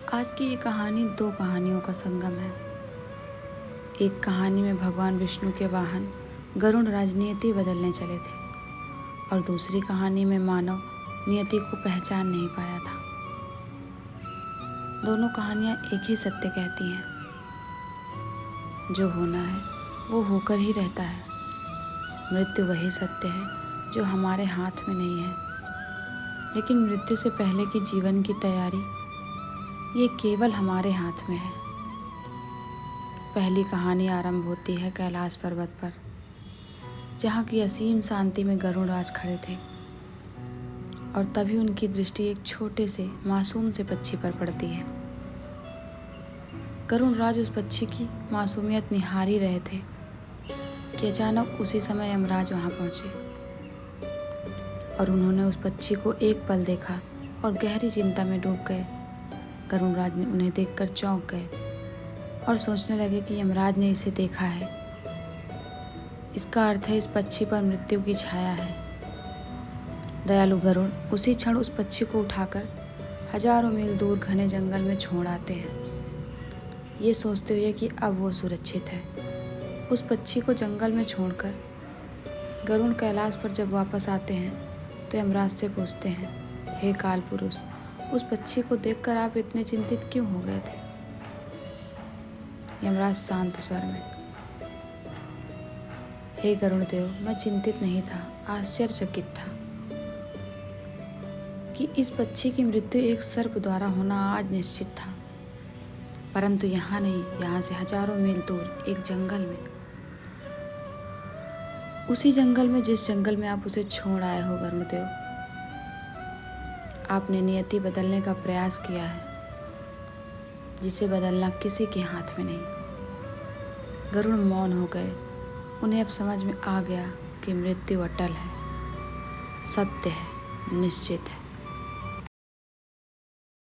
आज की ये कहानी दो कहानियों का संगम है। एक कहानी में भगवान विष्णु के वाहन गरुड़ राजनीति बदलने चले थे और दूसरी कहानी में मानव नियति को पहचान नहीं पाया था। दोनों कहानियाँ एक ही सत्य कहती हैं, जो होना है वो होकर ही रहता है। मृत्यु वही सत्य है जो हमारे हाथ में नहीं है, लेकिन मृत्यु से पहले की जीवन की तैयारी ये केवल हमारे हाथ में है। पहली कहानी आरंभ होती है कैलाश पर्वत पर, जहाँ की असीम शांति में गरुड़राज खड़े थे और तभी उनकी दृष्टि एक छोटे से मासूम से पक्षी पर पड़ती है। गरुड़राज उस पक्षी की मासूमियत निहार ही रहे थे कि अचानक उसी समय यमराज वहाँ पहुँचे और उन्होंने उस पक्षी को एक पल देखा और गहरी चिंता में डूब गए। गरुड़राज ने उन्हें देखकर चौंक गए और सोचने लगे कि यमराज ने इसे देखा है। इसका अर्थ है इस पक्षी पर मृत्यु की छाया है। दयालु गरुड़ उसी क्षण उस पक्षी को उठाकर हजारों मील दूर घने जंगल में छोड़ आते हैं, ये सोचते हुए कि अब वो सुरक्षित है। उस पक्षी को जंगल में छोड़कर गरुड़ कैलाश पर जब वापस आते हैं तो यमराज से पूछते हैं, हे काल पुरुष, उस पक्षी को देखकर आप इतने चिंतित क्यों हो गए थे? यमराज शांत स्वर में, हे गरुड़ देव, मैं चिंतित नहीं था, आश्चर्यचकित था कि इस पक्षी की मृत्यु एक सर्प द्वारा होना आज निश्चित था, परंतु यहाँ नहीं, यहाँ से हजारों मील दूर एक जंगल में, उसी जंगल में जिस जंगल में आप उसे छोड़ आए हो गरुड़ देव, आपने नियति बदलने का प्रयास किया है, जिसे बदलना किसी के हाथ में नहीं। गरुड़ मौन हो गए। उन्हें अब समझ में आ गया कि मृत्यु अटल है, सत्य है, निश्चित है।